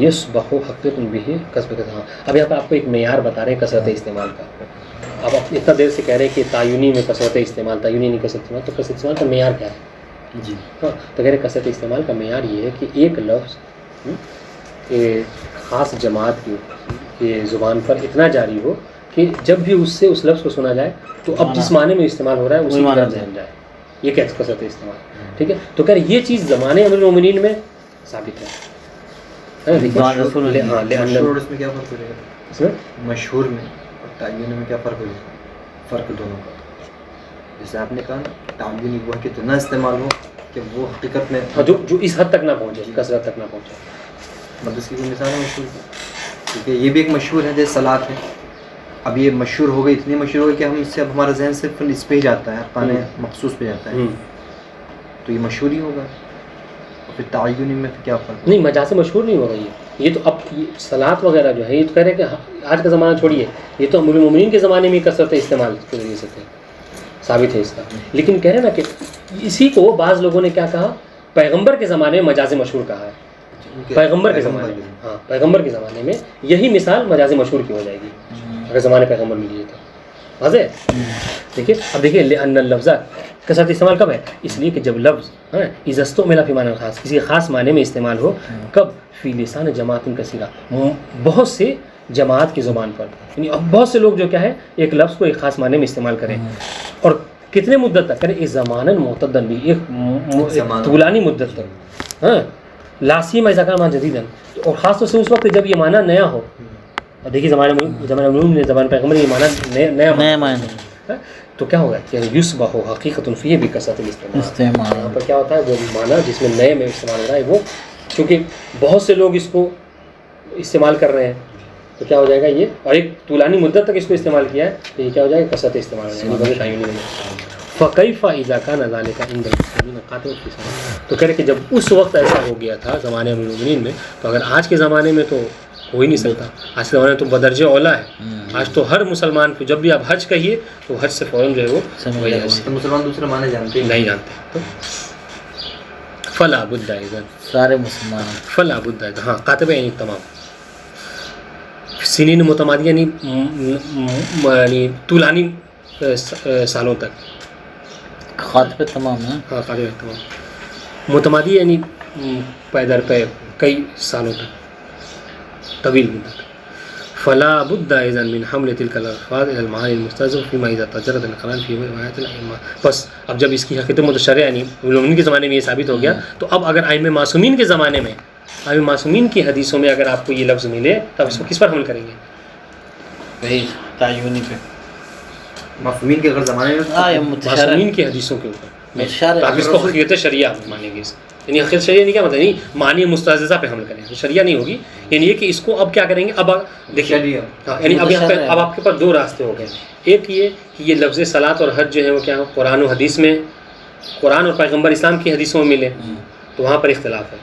يصبح حقیقت به کسب کثرت. اب یہاں پہ آپ کو ایک معیار بتا رہے ہیں کثرت استعمال کا. اب آپ اتنا دیر سے کہہ رہے ہیں کہ تعینی میں کثرت استعمال, تعینی نہیں کثرت استعمال, تو کثرت استعمال کا معیار کیا ہے؟ جی ہاں تو کہہ رہے کثرت استعمال کا معیار یہ ہے کہ ایک لفظ خاص جماعت کی زبان پر اتنا جاری ہو کہ جب بھی اس سے اس لفظ کو سنا جائے تو اب جس معنی میں استعمال ہو رہا ہے اسی معنی ذہن جائے. یہ کیا کثرت استعمال, ٹھیک ہے. تو کہہ رہے یہ چیز زمانے امیر المومنین میں ثابت ہے. مشہور اس میں کیا فرق ہوگا؟ اس میں مشہور میں اور تعین میں کیا فرق ہوگا؟ فرق دونوں کا. جیسے آپ نے کہا تعین وہ ہے کہ اتنا استعمال ہو کہ وہ حقیقت میں جو اس حد تک نہ پہنچے, کثرت تک نہ پہنچے. مطلب اس کی کوئی مثال ہے مشہور کی؟ کیونکہ یہ بھی ایک مشہور ہے جیسے صلاۃ ہے. اب یہ مشہور ہو گئی, اتنی مشہور ہو گئی کہ ہم سے اب ہمارا ذہن صرف اس پہ ہی جاتا ہے, پانے مخصوص پہ جاتا ہے, تو یہ مشہور ہی ہوگا. اور پھر تعینی میں کیا فرق؟ نہیں, مجاز سے مشہور نہیں ہو رہی ہے یہ تو. اب صلاۃ وغیرہ جو ہے یہ تو کہہ رہے کہ آج کا زمانہ چھوڑیے, یہ تو امیر المومنین کے زمانے میں کثرت استعمال کے ذریعے سے تھے, ثابت ہے اس کا. لیکن کہہ رہے نا کہ اسی کو بعض لوگوں نے کیا کہا, پیغمبر کے زمانے میں مجاز مشہور کہا ہے. پیغمبر کے زمانے میں, ہاں پیغمبر کے زمانے میں یہی مثال مجاز مشہور کی ہو جائے گی اگر زمانے پیغمبر میں لیے تو. واضح دیکھیے. اب دیکھیے لأن اللفظ کثرت استعمال کب ہے؟ اس لیے کہ جب لفظ اذا استعمل فی معنی خاص کسی خاص معنی میں استعمال ہو, کب؟ فی لسان جماعت کثیرہ, بہت سے جماعت کی زبان پر. یعنی اب بہت سے لوگ جو کیا ہے ایک لفظ کو ایک خاص معنی میں استعمال کریں, اور کتنے مدت تک کریں؟ اس زماناً معتدن بھی, ایک طولانی مدت تک. ہاں لاسی میں ذکر مان جدیدن, اور خاص طور سے اس وقت جب یہ معنی نیا ہو. اور دیکھیے زمان پیغمبر یہ معنی نیا معنی تو کیا ہوگا کہ یصبح حقیقت فیہ بکثرت الاستعمال. یہاں پر کیا ہوتا ہے وہ معنی جس میں نئے میں استعمال ہو رہا ہے, وہ چونکہ بہت سے لوگ اس کو استعمال کر رہے ہیں تو کیا ہو جائے گا یہ, اور ایک طولانی مدت تک اس کو استعمال کیا ہے تو یہ کیا ہو جائے گا کثرت استعمال ہو جائے گا. فکیف اذا کان ذلک عند المسلمین قاطع فی سبیل. تو کہہ رہے کہ جب اس وقت ایسا ہو گیا تھا زمانے امیر المومنین میں, تو اگر آج کے زمانے میں تو ہو ہی نہیں سکتا. آج کے زمانے میں تو بدرجہ اولا ہے. آج تو ہر مسلمان کو جب بھی آپ حج کہیے تو حج سے فوراً جو ہے وہ مسلمان دوسرے معنی جانتے نہیں جانتے. تو فلا بد اذن سارے مسلمان فلا بد اذن, ہاں قاطب یعنی تمام سنین متمادیہ یعنی طولانی سالوں تک. خاطب تمام ہے, ہاں قاطب تمام. متمادی یعنی پے در پے کئی سالوں تک, طویل مدت. فلا بد اذن من حمل تلك الالفاظ الى المعاني المستلزمه فيما اذا تجرد القران في روایات الائمه. بس اب جب اس کی حقیقت متشرع یعنی علماء کے زمانے میں یہ ثابت ہو گیا, تو اب اگر ائمہ معصومین کے زمانے میں ائمہ معصومین کی حدیثوں میں اگر آپ کو یہ لفظ ملے تو اس کو کس پر حمل کریں گے؟ وہی تعینی پہ, معصومین کے اگر زمانے میں معصومین کی حدیثوں کے اوپر, آپ اس کو حقیقت شریعہ مانیں گے. یعنی حقیقت شریعہ نہیں کیا مطلب, یعنی معنی مستلزمہ پہ حمل کریں, شریعہ نہیں ہوگی. یعنی یہ کہ اس کو اب کیا کریں گے, اب دیکھیے یعنی اب یہاں پہ اب آپ کے پاس دو راستے ہو گئے. ایک یہ کہ یہ لفظ صلاۃ اور حج جو ہے وہ کیا قرآن و حدیث میں, قرآن اور پیغمبر اسلام کی حدیثوں میں ملے تو وہاں پر اختلاف ہے.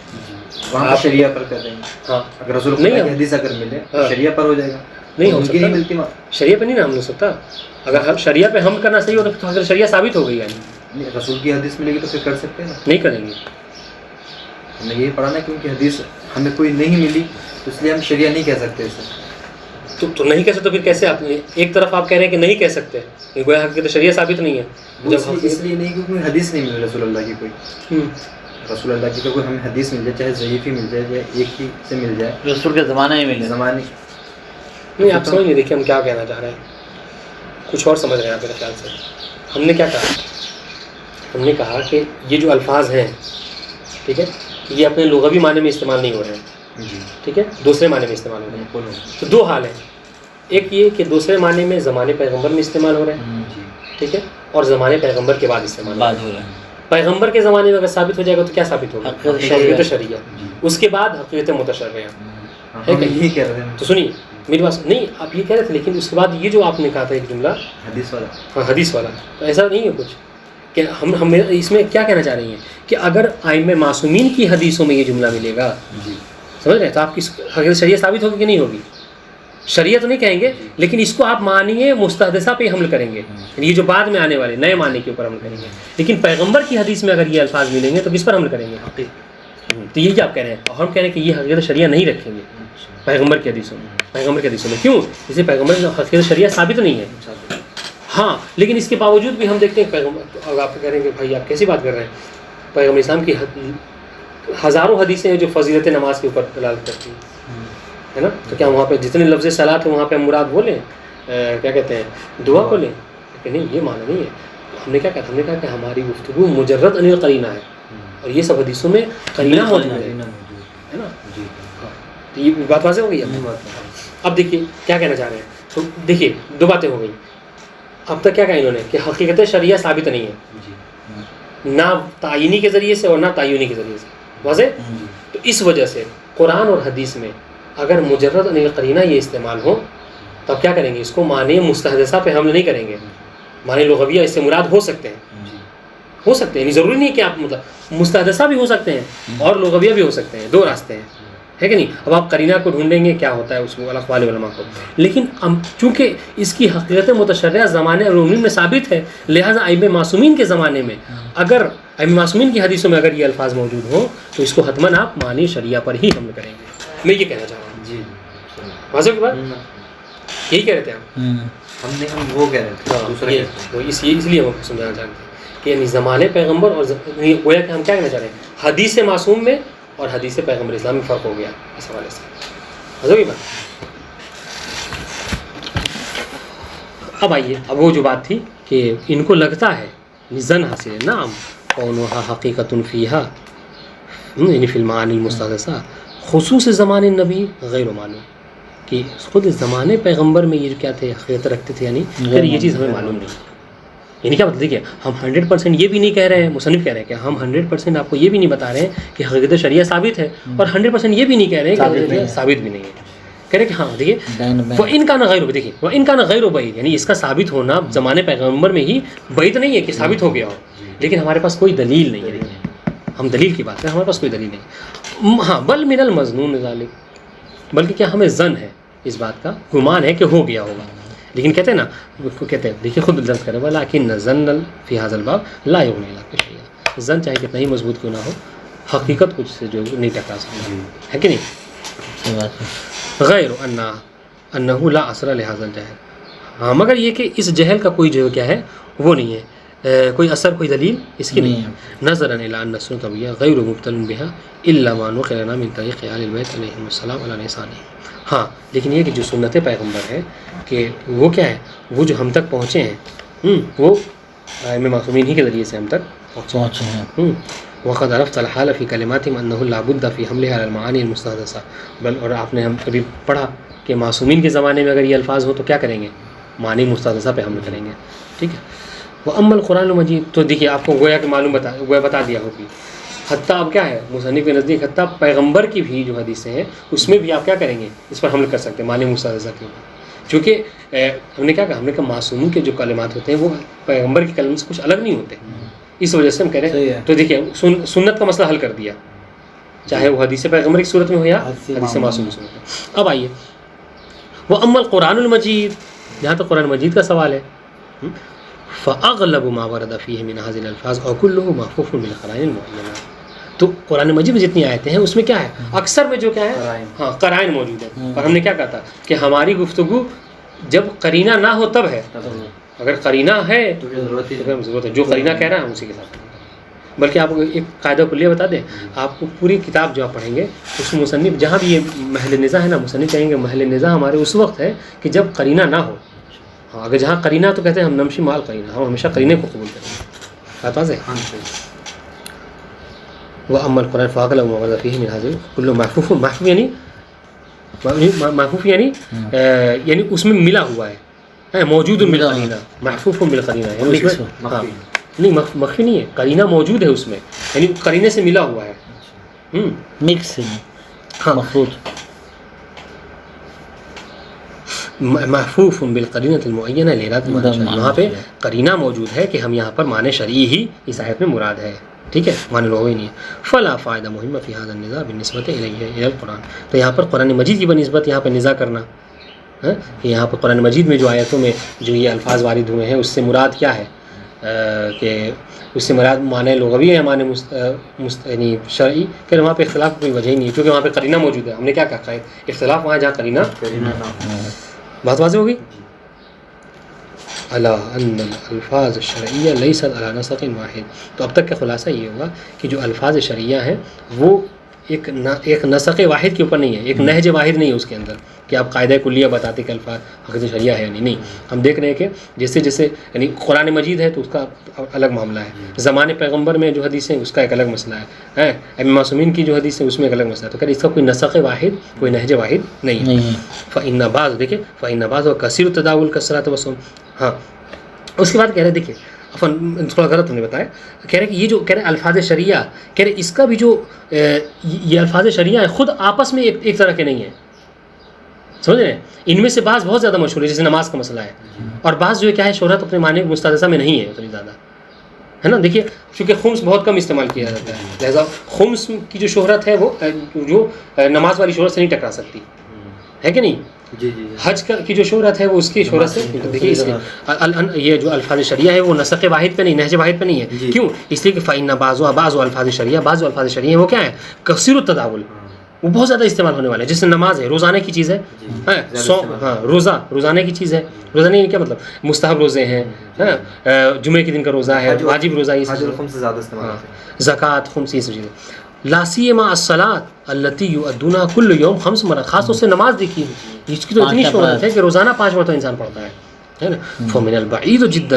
آپ شریعہ پر کر دیں گے. ہاں اگر رسول اللہ کی حدیث اگر ملے شریعہ پر ہو جائے گا. نہیں ہو سکتا, نہیں ملتی شریعہ پہ نہیں نا ہم ہو سکتا. اگر ہم شریعہ پہ ہم کرنا صحیح ہوتا تو اگر شریعہ ثابت ہو گئی یعنی رسول کی حدیث ملے گی تو پھر کر سکتے ہیں نا. نہیں کریں گے. ہم نے یہ پڑھا نا کیونکہ حدیث ہمیں کوئی نہیں ملی تو اس لیے ہم شریعہ نہیں کہہ سکتے اسے. تو نہیں کہہ سکتے, پھر کیسے آپ ایک طرف آپ کہہ رہے ہیں کہ نہیں کہہ ستے, کوئی حقیقت شریعہ ثابت نہیں ہے. اس لیے نہیں کیونکہ حدیث نہیں ملی رسول اللہ کی کوئی. رسول اللہ کی تو کوئی ہمیں حدیث مل جائے, چاہے ضعیف ہی مل جائے چاہے ایک ہی سے مل جائے, رسول کے زمانے میں ملے زمانے نہیں. آپ سمجھ نہیں, دیکھیے ہم کیا کہنا چاہ رہے ہیں, کچھ اور سمجھ رہے ہیں آپ میرے خیال سے. ہم نے کیا کہا, ہم نے کہا کہ یہ جو الفاظ ہیں ٹھیک ہے, یہ اپنے لغوی معنی میں استعمال نہیں ہو رہے ہیں. جی ٹھیک ہے، دوسرے معنی میں استعمال ہو رہے ہیں. تو دو حال ہیں، ایک یہ کہ دوسرے معنی میں زمانے پیغمبر میں استعمال ہو رہے ہیں، جی ٹھیک ہے، اور زمانے پیغمبر کے بعد استعمال ہو رہے بات ہیں. ہو رہا ہے. پیغمبر کے زمانے میں اگر ثابت ہو جائے گا تو کیا ثابت ہوگا؟ حقیقت حقیقت شریعہ. شریعہ. جی. اس کے بعد حقیقت متشرعہ. ہم یہی کہہ رہے ہیں تو سنیے میری بات، نہیں آپ یہ کہہ رہے تھے، لیکن اس کے بعد یہ جو آپ نے کہا تھا ایک جملہ حدیث والا. ہاں حدیث والا، تو ایسا نہیں ہے کچھ کہ ہم اس میں کیا کہنا چاہ رہی ہیں کہ اگر ائمہ معصومین کی حدیثوں میں یہ جملہ ملے گا، جی سمجھ رہے ہیں، تو آپ کی حقیقت شریعہ ثابت ہوگی کہ نہیں ہوگی؟ شریعت تو نہیں کہیں گے، لیکن اس کو آپ مانیے مستحدثہ پہ حمل کریں گے، یہ جو بعد میں آنے والے نئے معنی کے اوپر حمل کریں گے. لیکن پیغمبر کی حدیث میں اگر یہ الفاظ ملیں گے تو کس پر حمل کریں گے؟ تو یہ کیا آپ کہہ رہے ہیں؟ اور ہم کہہ رہے ہیں کہ یہ حقیقت شریعہ نہیں رکھیں گے پیغمبر کی حدیثوں میں. پیغمبر کی حدیثوں میں کیوں؟ اسے پیغمبر کی حقیقت شریعہ ثابت نہیں ہے. ہاں لیکن اس کے باوجود بھی ہم دیکھتے ہیں پیغمبر، اور آپ کہہ رہے ہیں کہ بھائی آپ کیسی بات کر رہے ہیں، پیغمبر اسلام کی ہزاروں حدیثیں ہیں جو فضیلت نماز کے اوپر دلالت کرتی ہیں، ہے نا. تو کیا وہاں پہ جتنے لفظ صلاۃ ہیں وہاں پہ ہم مراد بولیں، کیا کہتے ہیں، دعا کو لیں؟ کہ نہیں، یہ معنی نہیں ہے. ہم نے کیا کہا؟ ہم نے کہا کہ ہماری گفتگو مجرد عن القرینہ ہے، اور یہ سب حدیثوں میں قرینہ موجود ہے نا. تو یہ بات واضح ہو گئی ہے. اب دیکھیے کیا کہنا چاہ رہے ہیں. تو دیکھیے دو باتیں ہو گئیں. اب تک کیا کہا انہوں نے کہ حقیقت شریعہ ثابت نہیں ہے، نہ تعینی کے ذریعے سے اور نہ تعینی کے ذریعے سے. واضح؟ تو اس وجہ سے قرآن اور حدیث میں اگر مجرد عن القرینہ یہ استعمال ہو تو اب کیا کریں گے؟ اس کو معنی مستحدثہ پہ حمل نہیں کریں گے. معنی لغویہ اس سے مراد ہو سکتے ہیں، ہو سکتے ہیں، ضروری نہیں کہ آپ مستحدثہ بھی ہو سکتے ہیں اور لغویہ بھی ہو سکتے ہیں. دو راستے ہیں، ہے کہ نہیں. اب آپ قرینہ کو ڈھونڈیں گے کیا ہوتا ہے اس میں اقوال علماء کو، لیکن چونکہ اس کی حقیقت متشرعہ زمانے عمومی میں ثابت ہے، لہٰذا ائمہ معصومین کے زمانے میں اگر ائمہ معصومین کی حدیثوں میں اگر یہ الفاظ موجود ہوں تو اس کو حتماً آپ معنی شریعہ پر ہی حمل کریں گے. میں یہ کہنا چاہ رہا ہوں. جی واضح کی بات یہی کہہ رہے تھے آپ. ہم وہ کہہ رہے تھے دوسرا اس لیے ہم سمجھانا چاہتے ہیں کہ یعنی زمانے پیغمبر اور گویا کہ ہم کیا کہنا چاہ رہے ہیں، حدیث معصوم میں اور حدیث پیغمبر اسلام میں فرق ہو گیا اس حوالے سے. واضح کی بات. اب آئیے، اب وہ جو بات تھی کہ ان کو لگتا ہے زن حاصل ہے، نعم کونھا حقیقت فیہا یعنی فی المعانی المستحدثہ خصوص زمان نبی غیر معلوم، کہ خود زمانے پیغمبر میں یہ کیا تھے، حقیقت رکھتے تھے، یعنی پھر یہ چیز ہمیں معلوم نہیں. یعنی کیا مطلب؟ دیکھیے ہم 100% یہ بھی نہیں کہہ رہے ہیں، مصنف کہہ رہے ہیں کہ ہم 100% آپ کو یہ بھی نہیں بتا رہے ہیں کہ حقیقت شریعہ ثابت ہے، اور 100% یہ بھی نہیں کہہ رہے ہیں کہ ثابت بھی نہیں ہے. کہہ رہے کہ ہاں دیکھیے وہ ان کا نہ غیر، دیکھیے وہ ان کا نہ غیر بعید، یعنی اس کا ثابت ہونا زمانے پیغمبر میں ہی بعید نہیں ہے کہ ثابت ہو گیا ہو، لیکن ہمارے پاس کوئی دلیل نہیں ہے. دیکھیے ہم دلیل کی بات کریں، ہمارے پاس کوئی دلیل نہیں. ہاں بل من المظنون ذالک، بلکہ کیا ہمیں ظن ہے، اس بات کا گمان ہے کہ ہو گیا ہوگا. لیکن کہتے ہیں نا، کہتے ہیں دیکھیے خود لفظ کرے ولیکن ظن فی ھذا الباب لا یغنی عنہ شیئا، ظن چاہے کتنا ہی مضبوط کیوں نہ ہو، حقیقت کچھ سے جو نہیں ٹکرا سکتا ہے کہ نہیں. غیر انہ لا اثر لہذا الجہل، ہاں مگر یہ کہ اس جہل کا کوئی جو کیا ہے وہ نہیں ہے، کوئی اثر کوئی دلیل اس کی نہیں ہے. نظرا الی ان السنۃ النبویہ غیر مبتل بها الا ما نقل لنا من طریق آل البیت علیہم السلام علی لسانہ. ہاں لیکن یہ کہ جو سنت پیغمبر ہے کہ وہ کیا ہے، وہ جو ہم تک پہنچے ہیں وہ ائمہ معصومین ہی کے ذریعے سے ہم تک پہنچے ہیں. وقد عرفت الحال فی کلماتہم انہ لا بد فی حملها علی المعانی المستحدثہ، بل اور آپ نے ہم کبھی پڑھا کہ معصومین کے زمانے میں اگر یہ الفاظ ہو تو کیا کریں گے، معنی مستحدثہ پہ حمل کریں گے. ٹھیک ہے. وَأَمَّا الْقُرْآنُ الْمَجِيدُ، تو دیکھیے آپ کو گویا کہ معلوم بتا دیا ہوگی. حتیٰ اب کیا ہے مصنف کے نزدیک حتیٰ پیغمبر کی بھی جو حدیثیں ہیں اس میں بھی آپ کیا کریں گے، اس پر حمل کر سکتے ہیں معنی مستحدثہ کے اوپر. چونکہ ہم نے کیا کہا، ہم نے کہا معصوموں کے جو کلمات ہوتے ہیں وہ پیغمبر کے کلمات سے کچھ الگ نہیں ہوتے، اس وجہ سے ہم کہہ رہے ہیں. تو دیکھیے سنت کا مسئلہ حل کر دیا، چاہے وہ حدیث پیغمبر کی صورت میں ہو یا حدیث معصوم کی صورت میں. اب آئیے وَأَمَّا الْقُرْآنُ الْمَجِيدُ، جہاں تک قرآن مجید کا سوال ہے، فَأَغْلَبُ مَا وَرَدَ فِيهِ مِنْ هَذِهِ الْأَلْفَاظِ وَكُلُّهُ مَحْفُوظٌ بِالْقَرَائِنِ الْمُعَيَّنَةِ. تو قرآن مجید میں جتنی آیتیں ہیں اس میں کیا ہے، اکثر میں جو کیا ہے ہاں قرائن موجود ہے. اور ہم نے کیا کہا تھا کہ ہماری گفتگو جب قرینہ نہ ہو تب ہے، اگر قرینہ ہے تو ضرورت ہے، جو قرینہ کہہ رہا ہے ہم اسی کے ساتھ. بلکہ آپ کو ایک قاعدہ کلیہ بتا دیں، آپ کو پوری کتاب جو آپ پڑھیں گے اس میں مصنف جہاں بھی یہ محل نزاع ہے نا، مصنف کہیں گے محل نزاع ہمارے اس وقت ہے کہ جب قرینہ نہ ہو. ہاں اگر جہاں قرینہ تو کہتے ہیں ہم نمشی مال قرینہ، ہم ہمیشہ قرینے کو قبول کریں گے. بات واضح ہے. وہ ام القرآن فاقل ومغرض فیہ من حاضر کل محفوف محفوف یعنی یعنی اس میں ملا ہوا ہے موجود بالقرینہ محفوف بالقرینہ یعنی اس میں نہیں مخفی نہیں ہے قرینہ موجود ہے اس میں یعنی قرینے سے ملا ہوا ہے مکس ہاں مخلوط محفوف بالقرینۃ المعینہ لراد وہاں پہ قرینہ موجود ہے کہ ہم یہاں پر معنی شرعی ہی اس آیت میں مراد ہے ٹھیک ہے معنی لغوی نہیں ہے فلا فائدہ مہمہ فی هذا النزاع بالنسبۃ الی القرآن تو یہاں پر قرآن مجید کی بنسبت یہاں پر نزاع کرنا کہ یہاں پر قرآن مجید میں جو آیتوں میں جو یہ الفاظ وارد ہوئے ہیں اس سے مراد کیا ہے کہ اس سے مراد معنی لغوی ہے معنی یعنی شرعی کہ وہاں پہ اختلاف کی کوئی وجہ ہی نہیں ہے کیونکہ وہاں پہ قرینہ موجود ہے ہم نے کیا کہا ہے اختلاف وہاں جہاں قرینہ بات واضح ہوگی الا ان الفاظ الشرعیہ لیست علی نسق واحد تو اب تک کا خلاصہ یہ ہوا کہ جو الفاظ شرعیہ ہیں وہ ایک نسق واحد کے اوپر نہیں ہے ایک نہج واحد نہیں ہے اس کے اندر کہ آپ قاعدہ کلیہ بتاتے کہ الفاظ حقیقت شریعہ ہے یعنی نہیں ہم دیکھ رہے ہیں کہ جیسے جیسے یعنی قرآن مجید ہے تو اس کا الگ معاملہ ہے زمانے پیغمبر میں جو حدیث ہیں اس کا ایک الگ مسئلہ ہے ائمہ معصومین کی جو حدیث ہے اس میں ایک الگ مسئلہ ہے تو کہ اس کا کوئی نسق واحد کوئی نہج واحد نہیں ہے فإن بعض دیکھیں فإن بعض وکثیر التداول کثرت وصوم ہاں اس کے بعد کہہ رہے دیکھیں تھوڑا غلط ہم نے بتایا کہہ رہے کہ یہ جو کہہ رہے الفاظ شرعیہ کہہ رہے اس کا بھی جو یہ الفاظ شرعیہ ہے خود آپس میں ایک طرح کے نہیں ہیں سمجھ رہے ہیں ان میں سے بعض بہت زیادہ مشہور ہے جیسے نماز کا مسئلہ ہے اور بعض جو ہے کیا ہے شہرت اپنے معنی مستحدثہ میں نہیں ہے اتنی زیادہ ہے نا دیکھیے چونکہ خمس بہت کم استعمال کیا جاتا ہے لہٰذا خمس کی جو شہرت ہے وہ جو نماز والی شہرت سے نہیں ٹکرا سکتی ہے کہ نہیں جی حج کی جو شہرت ہے وہ اس کی شہرت سے دیکھیے اس یہ جو الفاظ شرعیہ ہے وہ نسق واحد پہ نہیں نہج واحد پہ نہیں ہے کیوں اس لیے کہ فإن بعض الفاظ شرعیہ بعض الفاظ شرعیہ ہیں وہ کیا ہے کثیر التداول وہ بہت زیادہ استعمال ہونے والا ہے جیسے نماز ہے روزانے کی چیز ہے ہاں روزہ روزانے کی چیز ہے روزہ نہیں کیا مطلب مستحب روزے ہیں جمعے کے دن کا روزہ ہے واجب روزہ زکوٰۃ خمس یہ سب چیزیں لا سیما الصلاۃ التی یؤدونها کل یوم 5 مرات خاص طور سے نماز دیکھیے اس کی تو اتنی شہرت ہے کہ روزانہ 5 مرتبہ انسان پڑھتا ہے نا فمن البعید جدا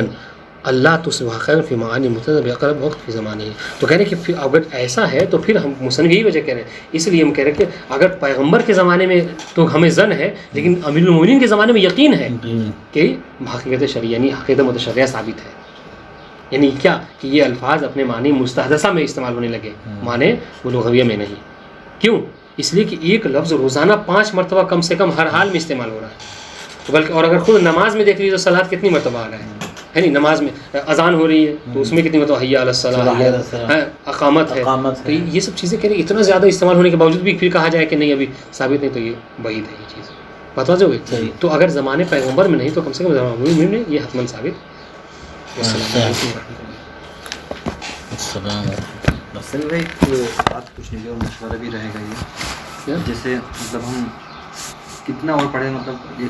اللہ تصبح خیر فی معانی متضب اقرب وقت فی زمانے تو کہہ رہے کہ پھر اگر ایسا ہے تو پھر ہم مصنف یہی وجہ کہہ رہے ہیں اس لیے ہم کہہ رہے ہیں کہ اگر پیغمبر کے زمانے میں تو ہمیں ظن ہے لیکن امیر المومنین کے زمانے میں یقین ہے کہ حقیقت شرعیہ یعنی حقیقت متشرعہ ثابت ہے یعنی کیا کہ یہ الفاظ اپنے معنی مستحدثہ میں استعمال ہونے لگے معنی وہ لغویہ میں نہیں کیوں اس لیے کہ ایک لفظ روزانہ 5 مرتبہ کم سے کم ہر حال میں استعمال ہو رہا ہے بلکہ اور اگر خود نماز میں دیکھ لیجیے تو صلاۃ کتنی مرتبہ آ رہا ہے نہیں نماز میں اذان ہو رہی ہے تو اس میں کتنی مرتبہ حی علی الصلاۃ اقامت ہے تو یہ سب چیزیں کہہ رہی اتنا زیادہ استعمال ہونے کے باوجود بھی پھر کہا جائے کہ نہیں ابھی ثابت نہیں تو یہ بعید ہے یہ چیز بات واضح ہوئی تو اگر زمانے پیغمبر میں نہیں تو کم سے کم زمانے میں یہ حتماً ثابت السلام بھائی بات کچھ نہیں اور مشورہ بھی رہے گا یہ جیسے مطلب ہم کتنا اور پڑھیں مطلب